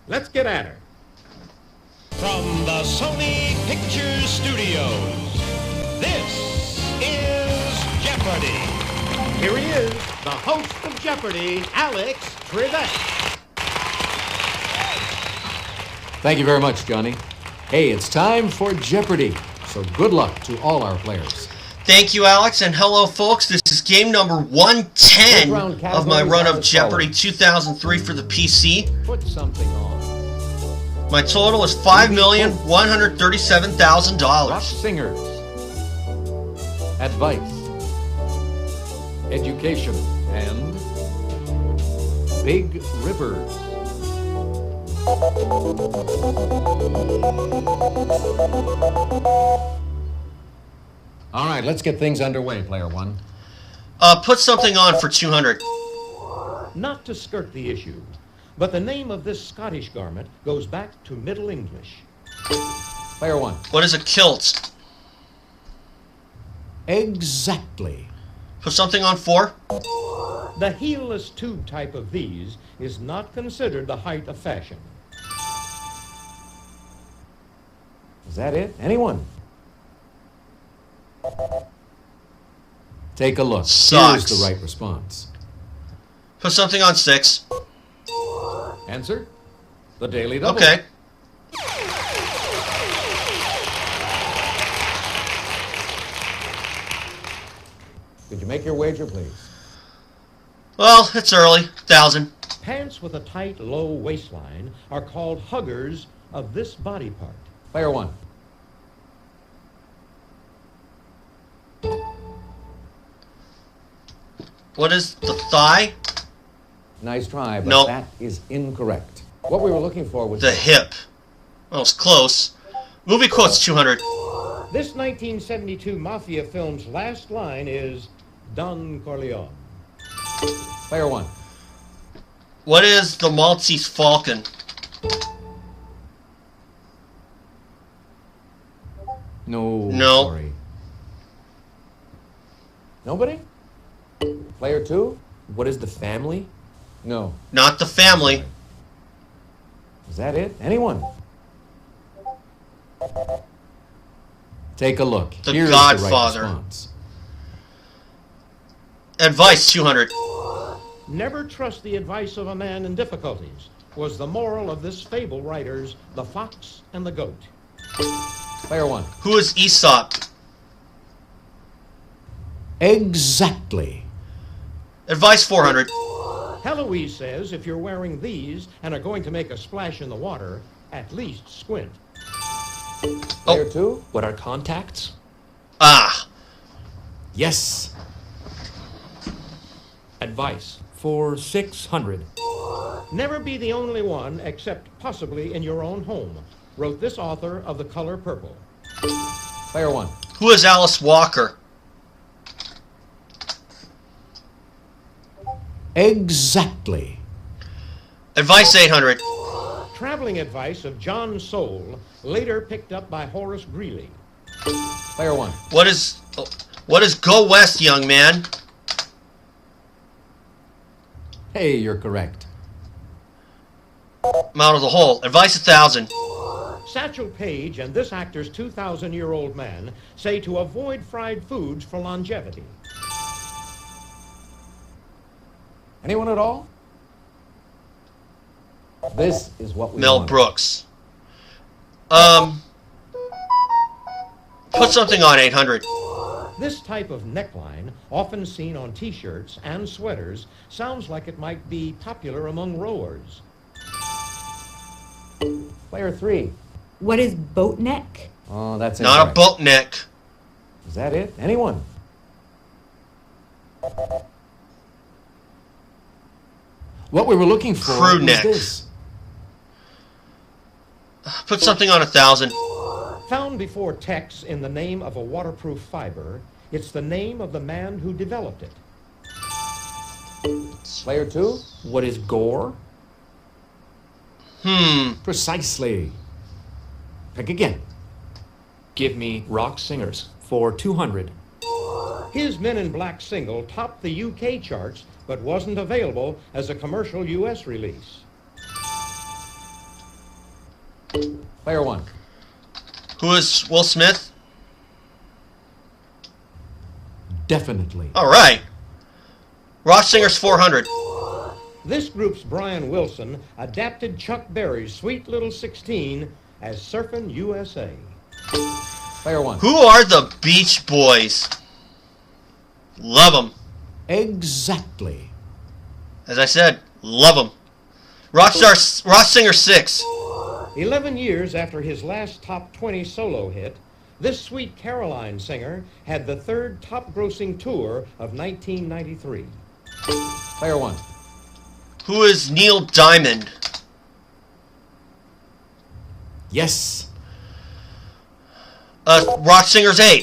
Let's get at her. From the Sony Pictures Studios, this is Jeopardy! Here he is, the host of Jeopardy, Alex Trebek. Thank you very much, Johnny. Hey, it's time for Jeopardy, so good luck to all our players. Thank you, Alex, and hello, folks. This is game number 110 of my run of Jeopardy 2003 for the PC. Put something on. My total is $5,137,000. Rock singers. Advice. Education. And big rivers. All right, let's get things underway, player one. Put something on for 200. Not to skirt the issue, but the name of this Scottish garment goes back to Middle English. Player one. What is a kilt? Exactly. Put something on 4. The heelless tube type of these is not considered the height of fashion. Is that it? Anyone? Take a look. Sucks. Here's the right response. Put something on 6. Answer? The Daily Double. Okay. Could you make your wager, please? Well, it's early. 1,000. Pants with a tight, low waistline are called huggers of this body part. Player one. What is the thigh? Nice try, but Nope. that is incorrect. What we were looking for was The hip. Well, it's close. Movie quotes 200. This 1972 mafia film's last line is Don Corleone. Player one. What is the Maltese Falcon? No. No. Sorry. Nobody? Player two. What is the family? No. Not the family. Is that it? Anyone? Take a look. The Here's Godfather. The right response. Advice 200. Never trust the advice of a man in difficulties was the moral of this fable writer's The Fox and the Goat. Player one. Who is Aesop? Exactly. Advice 400. Heloise says if you're wearing these and are going to make a splash in the water, at least squint. Player two. What are contacts? Ah. Yes. Advice for 600. Never be the only one, except possibly in your own home, wrote this author of The Color Purple. Player one. Who is Alice Walker? Exactly. Advice 800. Traveling advice of John Soule, later picked up by Horace Greeley. Player one. What is Go West, young man? Hey, you're correct. I'm out of the hole. Advice 1,000. Satchel Paige and this actor's 2,000-year-old man say to avoid fried foods for longevity. Anyone at all? This is what we Mel wanted. Brooks. Put something on 800. This type of neckline, often seen on t-shirts and sweaters, sounds like it might be popular among rowers. Player three. What is boat neck? Oh, that's Not a incorrect. boat neck. Is that it? Anyone? What we were looking for Crew was neck. this. Put something on 1,000. Found before text in the name of a waterproof fiber, it's the name of the man who developed it. Player two. What is gore? Precisely. Pick again. Give me rock singers for 200. His Men in Black single topped the UK charts, but wasn't available as a commercial US release. Player 1. Who is Will Smith? Definitely. All right. Rock Singers 400. This group's Brian Wilson adapted Chuck Berry's Sweet Little 16 as Surfin' USA. Player 1. Who are the Beach Boys? Love them. Exactly. As I said, love them. Rock Singer 6. 11 years after his last top 20 solo hit, this Sweet Caroline singer had the third top-grossing tour of 1993. Player 1. Who is Neil Diamond? Yes. Rock Singers 8.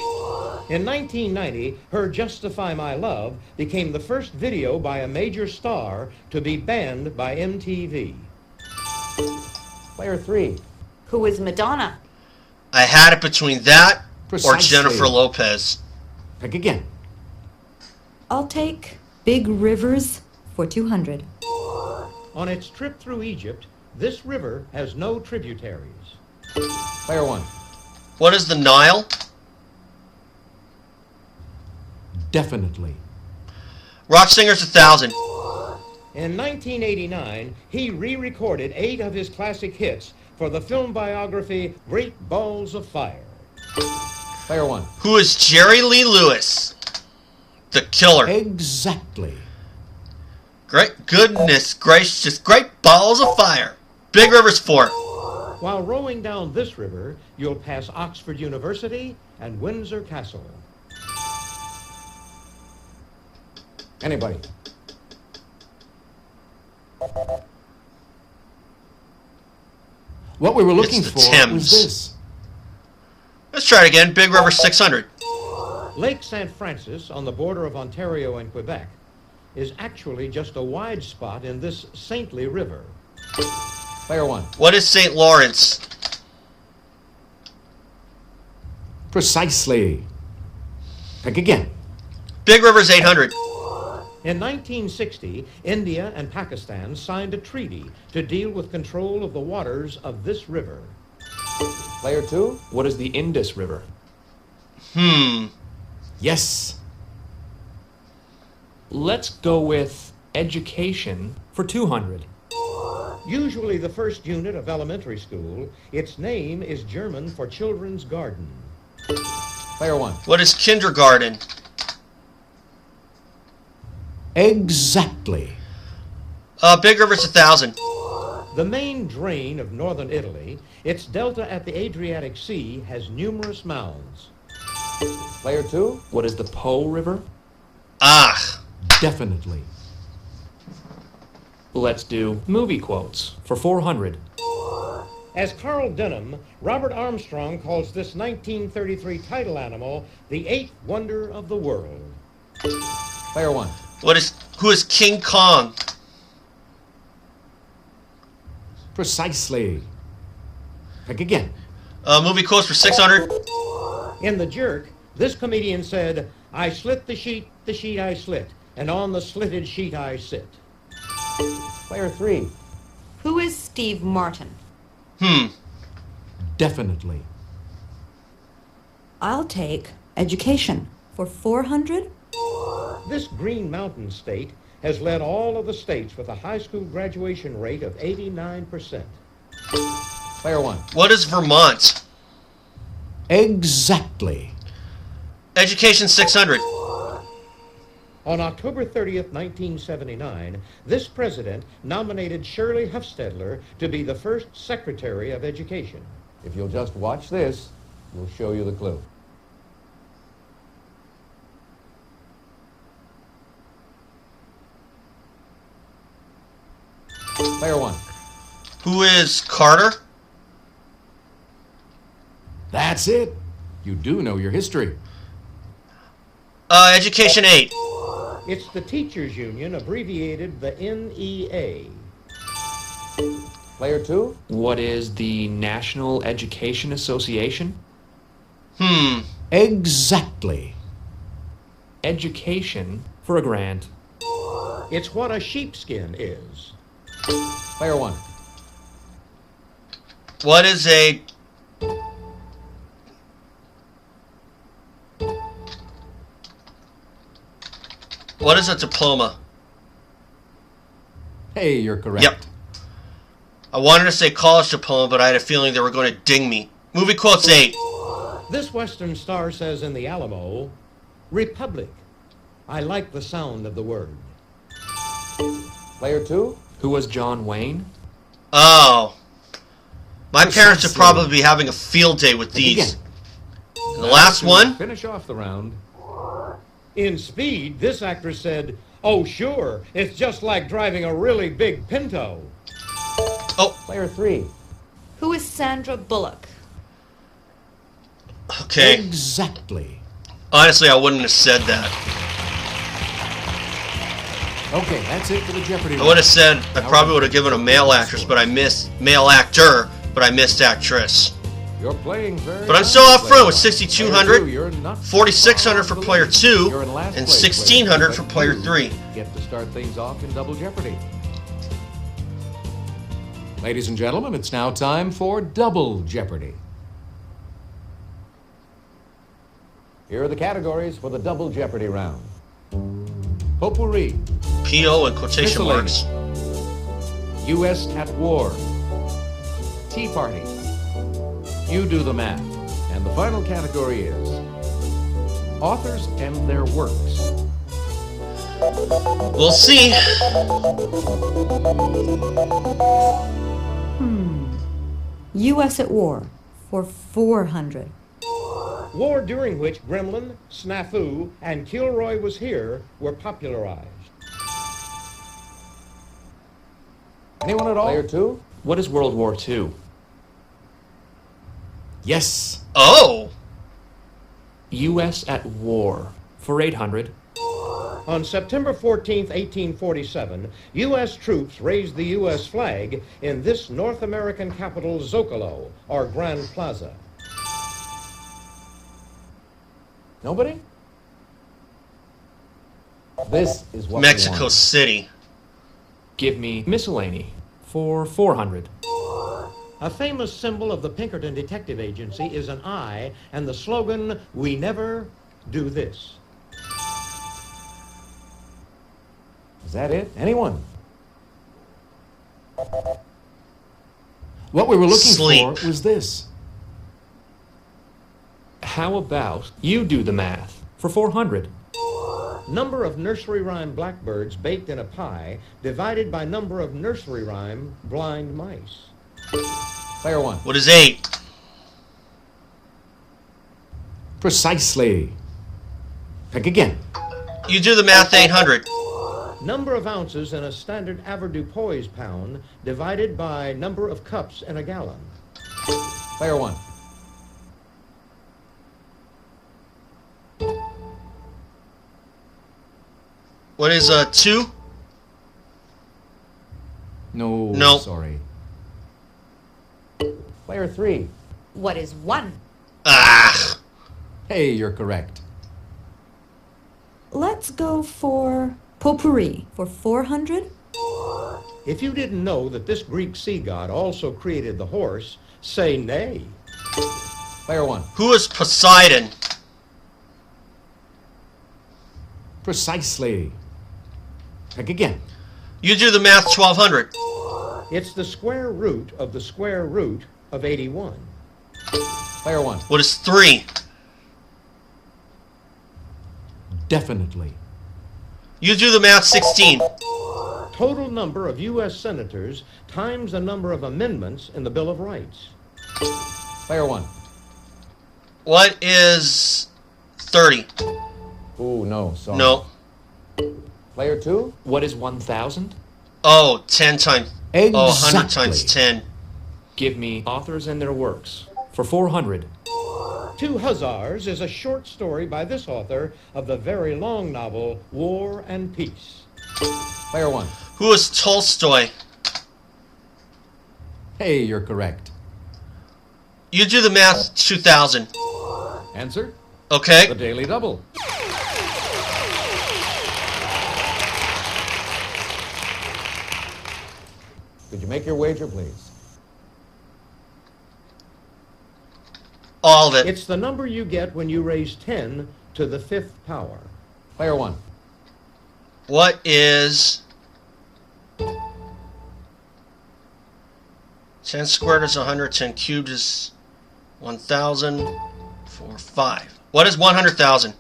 In 1990, her Justify My Love became the first video by a major star to be banned by MTV. Player 3. Who is Madonna? I had it between that or Precisely. Jennifer Lopez. Pick again. I'll take Big Rivers for 200. On its trip through Egypt, this river has no tributaries. Player 1. What is the Nile? Definitely. Rock Singers 1000. In 1989, he re-recorded 8 of his classic hits for the film biography Great Balls of Fire. Player 1. Who is Jerry Lee Lewis? The Killer. Exactly. Great goodness gracious. Great Balls of Fire. Big Rivers 4. While rowing down this river, you'll pass Oxford University and Windsor Castle. Anybody? What we were looking It's the for Thames. was this. Let's try it again. Big River 600. Lake St. Francis, on the border of Ontario and Quebec, is actually just a wide spot in this saintly river. Player 1. What is St. Lawrence? Precisely. Pick again. Big River's 800. In 1960, India and Pakistan signed a treaty to deal with control of the waters of this river. Player 2. What is the Indus River? Yes. Let's go with education for 200. Usually the first unit of elementary school, its name is German for children's garden. Player 1. What is kindergarten? Exactly. Big River's 1000. The main drain of northern Italy, its delta at the Adriatic Sea, has numerous mounds. Player 2. What is the Po River? Ah. Definitely. Let's do movie quotes for 400. As Carl Denham, Robert Armstrong calls this 1933 title animal the eighth wonder of the world. Player 1. Who is King Kong? Precisely. Pick again. Movie quotes for 600. In The Jerk, this comedian said, "I slit the sheet I slit, and on the slitted sheet I sit." Player 3. Who is Steve Martin? Definitely. I'll take education for 400. This Green Mountain state has led all of the states with a high school graduation rate of 89%. Player 1. What is Vermont? Exactly. Education 600. On October 30th, 1979, this president nominated Shirley Hufstedler to be the first Secretary of Education. If you'll just watch this, we'll show you the clue. Player 1. Who is Carter? That's it. You do know your history. Education 8. It's the teachers union, abbreviated the NEA. Player 2. What is the National Education Association? Exactly. Education for a grand. It's what a sheepskin is. Player 1. What is a... What is a diploma? Hey, you're correct. Yep. I wanted to say college diploma, but I had a feeling they were going to ding me. Movie quotes 8. This Western star says in the Alamo, Republic. I like the sound of the word. Player 2? Who was John Wayne? Oh. My parents would probably be having a field day with these. And the last one? Finish off the round. In Speed, this actress said, oh, sure, it's just like driving a really big Pinto. Oh. Player 3. Who is Sandra Bullock? Okay. Exactly. Honestly, I wouldn't have said that. Okay, that's it for the Jeopardy! I would have said, I probably would have given a male actress, but I missed male actor, but I missed actress. You're playing very But I'm still off front with 6,200, 4,600 for player 2, and 1,600 for player 3. Get to start things off in Double Jeopardy. Ladies and gentlemen, it's now time for Double Jeopardy. Here are the categories for the Double Jeopardy round. Potpourri, P.O. in quotation marks. U.S. at War, Tea Party, You Do the Math, and the final category is Authors and Their Works. We'll see. U.S. at War for 400. War during which Gremlin, Snafu, and Kilroy Was Here were popularized. Anyone at all? Player 2? What is World War II? Yes. Oh. U.S. at war for 800. On September 14, 1847, U.S. troops raised the U.S. flag in this North American capital, Zocalo, or Grand Plaza. Nobody? This is what Mexico City. Give me miscellany for 400. A famous symbol of the Pinkerton Detective Agency is an eye and the slogan, "We never do this." Is that it? Anyone? What we were looking Sleep. for was this. How about you do the math for 400? Number of nursery rhyme blackbirds baked in a pie divided by number of nursery rhyme blind mice. Player 1. What is 8? Precisely. Pick again. You do the math, 800. Number of ounces in a standard avoirdupois pound divided by number of cups in a gallon. Player 1. What is 2? No. No. Sorry. Player 3. What is 1? Ah. Hey, you're correct. Let's go for potpourri for 400. If you didn't know that this Greek sea god also created the horse, say nay. Player 1. Who is Poseidon? Precisely. Pick again. You do the math, 1,200. It's the square root of the square root of 81. Player 1. What is 3? Definitely. You do the math, 16. Total number of U.S. senators times the number of amendments in the Bill of Rights. Player 1. What is 30? Ooh, no, sorry. No. Player 2? What is 1,000? Oh, 10 times. Exactly. Oh, 100 times 10. Give me authors and their works for 400. Two Hussars is a short story by this author of the very long novel War and Peace. Player 1. Who is Tolstoy? Hey, you're correct. You do the math, 2,000. Answer? Okay. The Daily Double. Could you make your wager, please? All of it. It's the number you get when you raise 10 to the 5th power. Player 1. What is 10 squared is 100, 10 cubed is 1,000, 4, 5. What is 100,000?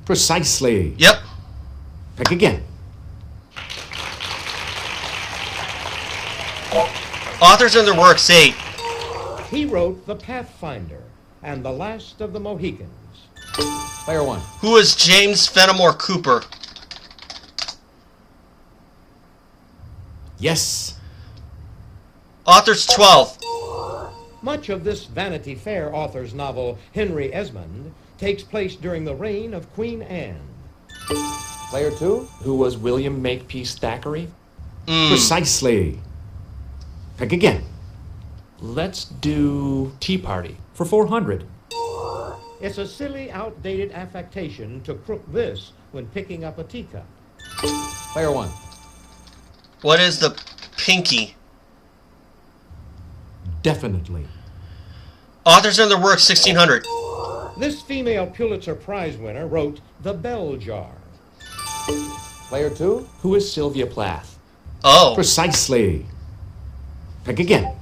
Precisely. Yep. Pick again. Authors and their works, 8. He wrote The Pathfinder and The Last of the Mohicans. Player 1. Who is James Fenimore Cooper? Yes. Authors, 12. Much of this Vanity Fair author's novel, Henry Esmond, takes place during the reign of Queen Anne. Player 2. Who was William Makepeace Thackeray? Precisely. Pick again. Let's do Tea Party for 400. It's a silly, outdated affectation to crook this when picking up a teacup. Player 1. What is the pinky? Definitely. Authors and their works, 1600. This female Pulitzer Prize winner wrote The Bell Jar. Player 2. Who is Sylvia Plath? Oh. Precisely. Pick again.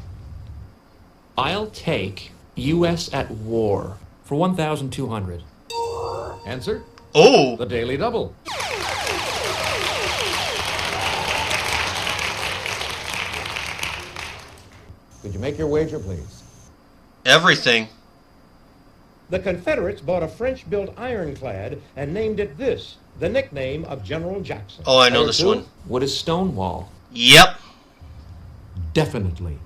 I'll take U.S. at War for 1,200. Answer? Oh. The Daily Double. Could you make your wager, please? Everything. The Confederates bought a French-built ironclad and named it this, the nickname of General Jackson. Oh, I know Player this 2. one. What is Stonewall? Yep. Definitely.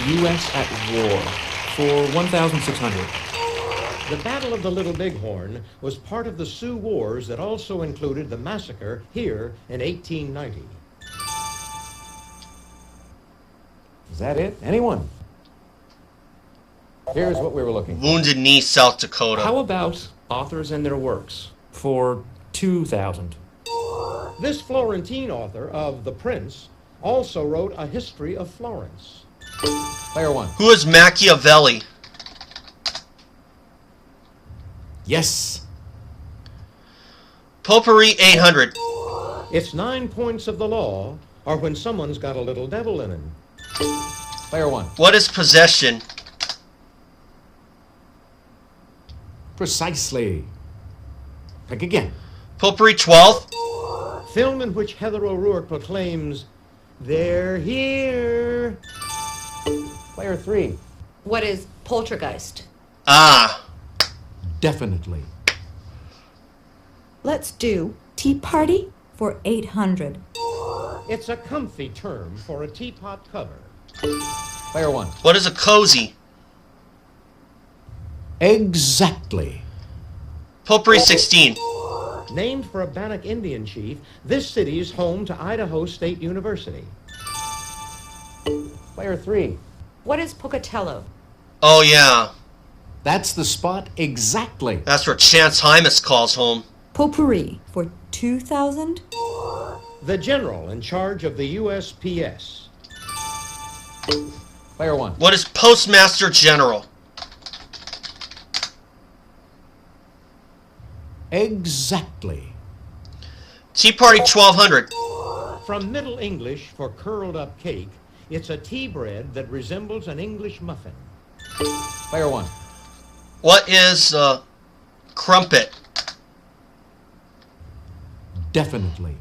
U.S. at War for 1,600. The Battle of the Little Bighorn was part of the Sioux Wars that also included the massacre here in 1890. Is that it? Anyone? Here's what we were looking for. Wounded Knee, South Dakota. How about authors and their works for 2,000? This Florentine author of The Prince also wrote a history of Florence. Player 1. Who is Machiavelli? Yes. Potpourri, 800. Its 9 points of the law are when someone's got a little devil in him. Player 1. What is possession? Precisely. Pick again. Potpourri, 12. Film in which Heather O'Rourke proclaims, "They're here." Player 3. What is poltergeist? Ah. Definitely. Let's do Tea Party for 800. It's a comfy term for a teapot cover. Player 1. What is a cozy? Exactly. Potpourri, 16. Named for a Bannock Indian chief, this city is home to Idaho State University. Player 3. What is Pocatello? Oh, yeah. That's the spot exactly. That's where Chance Hymas calls home. Potpourri for 2,000. The general in charge of the USPS. Player 1. What is Postmaster General? Exactly. Tea Party, 1200. From Middle English for curled up cake, it's a tea bread that resembles an English muffin. Player 1. What is crumpet? Definitely.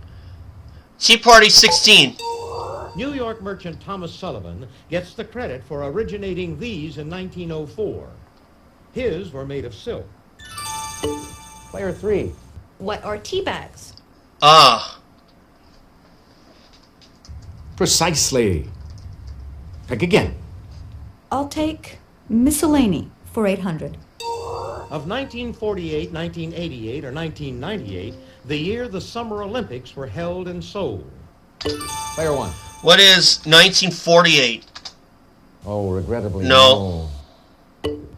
Tea Party, 16. New York merchant Thomas Sullivan gets the credit for originating these in 1904. His were made of silk. Player 3. What are tea bags? Ah. Precisely. Pick again. I'll take miscellany for 800. Of 1948, 1988, or 1998, the year the Summer Olympics were held in Seoul. Player 1. What is 1948? Oh, regrettably. No.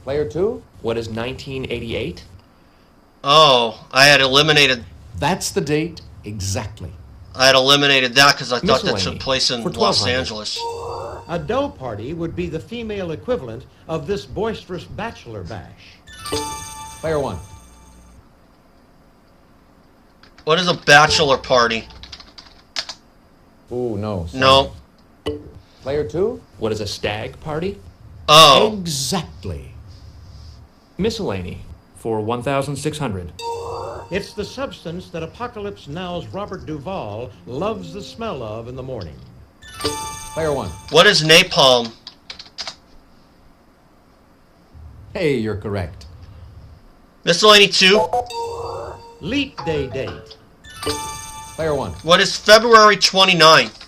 Player 2. What is 1988? Oh, I had eliminated That's the date exactly. that because I thought that Miscellany took place in for Los 1,200. Angeles. A dough party would be the female equivalent of this boisterous bachelor bash. Player 1. What is a bachelor party? Ooh, no. Sorry. No. Player 2? What is a stag party? Oh. Exactly. Miscellany for 1,600. It's the substance that Apocalypse Now's Robert Duvall loves the smell of in the morning. Player 1. What is napalm? Hey, you're correct. Miscellany 2. Leap day date. Player 1. What is February 29th?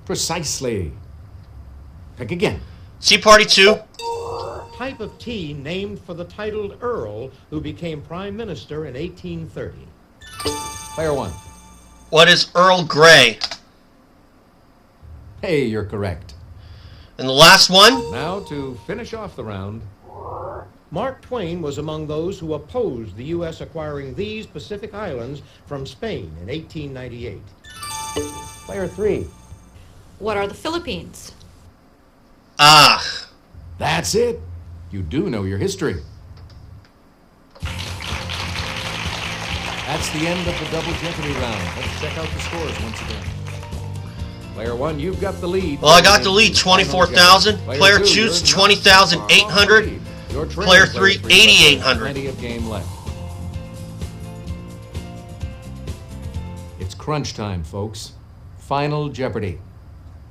Precisely. Pick again. Tea Party 2. Type of tea named for the titled Earl who became Prime Minister in 1830. Player 1. What is Earl Grey? Hey, you're correct. And the last one? Now to finish off the round. Mark Twain was among those who opposed the U.S. acquiring these Pacific Islands from Spain in 1898. Player 3. What are the Philippines? Ah. That's it. You do know your history. That's the end of the double Jeopardy round. Let's check out the scores once again. Player 1, you've got the lead. Well, I got the lead, 24,000. Player 2's 20,800. Player 3, 8,800. Plenty of game left. It's crunch time, folks. Final Jeopardy.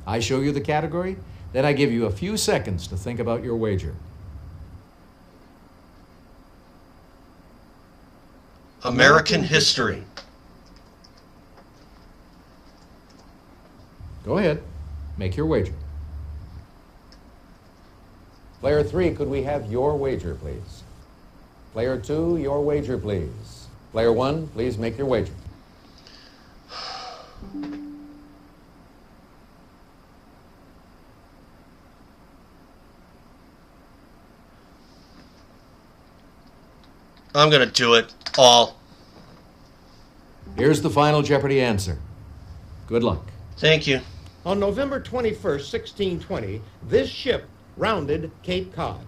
I show you the category, then I give you a few seconds to think about your wager. American history. Go ahead. Make your wager. Player 3, could we have your wager, please? Player 2, your wager, please. Player 1, please make your wager. I'm going to do it all. Here's the final Jeopardy answer. Good luck. Thank you. On November 21st, 1620, this ship rounded Cape Cod.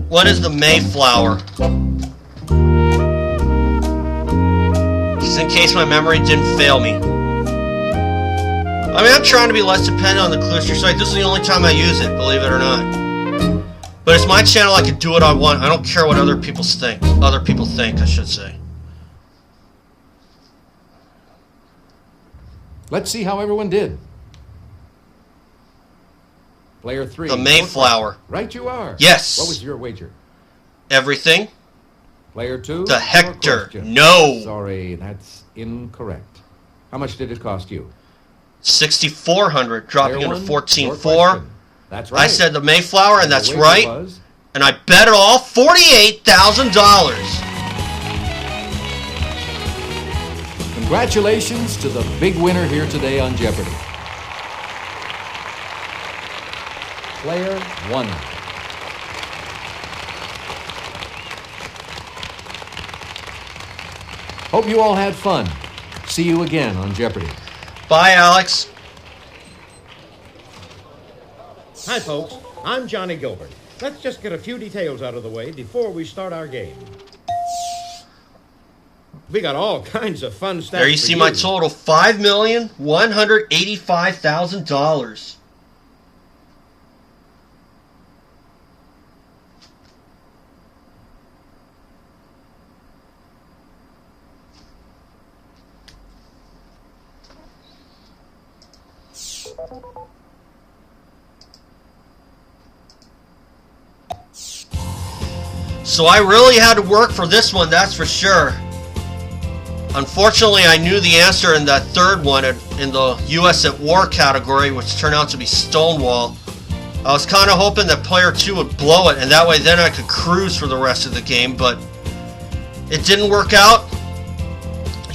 What is the Mayflower? Just in case my memory didn't fail me. I mean, I'm trying to be less dependent on the clues. You're like, this is the only time I use it, believe it or not. But it's my channel, I can do what I want. I don't care what other people think. I should say. Let's see how everyone did. Player 3. The Mayflower. Right you are. Yes. What was your wager? Everything. Player 2. The Hector. No. Sorry, that's incorrect. How much did it cost you? 6,400, dropping Player into 1, 14,400. That's right. I said the Mayflower, and that's the wager right. was And I bet it all, $48,000. Congratulations to the big winner here today on Jeopardy. Player 1. Hope you all had fun. See you again on Jeopardy. Bye, Alex. Hi, folks. I'm Johnny Gilbert. Let's just get a few details out of the way before we start our game. We got all kinds of fun stuff. There you see my total, $5,185,000. So I really had to work for this one, that's for sure. Unfortunately, I knew the answer in that third one in the U.S. at War category, which turned out to be Stonewall. I was kind of hoping that player 2 would blow it, and that way then I could cruise for the rest of the game, but it didn't work out.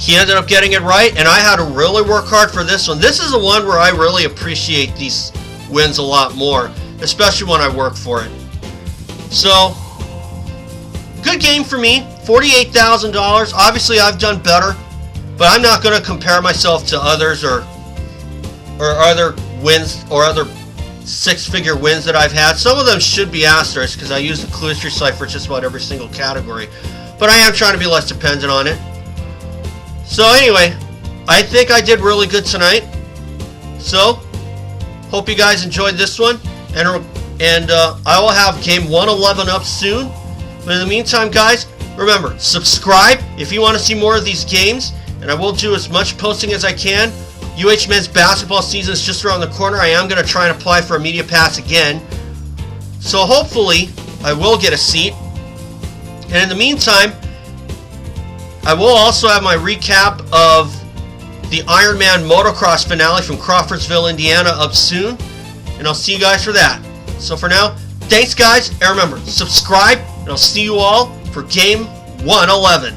he ended up getting it right, and I had to really work hard for this one. This is the one where I really appreciate these wins a lot more, especially when I work for it. So, good game for me. $48,000. Obviously, I've done better, but I'm not going to compare myself to others or other wins or other six-figure wins that I've had. Some of them should be asterisks because I use the Clues site for just about every single category, but I am trying to be less dependent on it. So anyway, I think I did really good tonight. So, hope you guys enjoyed this one, and I will have game 111 up soon. But in the meantime, guys, remember, subscribe if you want to see more of these games, and I will do as much posting as I can. UH men's basketball season is just around the corner. I am going to try and apply for a media pass again. So hopefully, I will get a seat. And in the meantime, I will also have my recap of the Ironman motocross finale from Crawfordsville, Indiana up soon. And I'll see you guys for that. So for now, thanks guys, and remember, subscribe, and I'll see you all for game 111.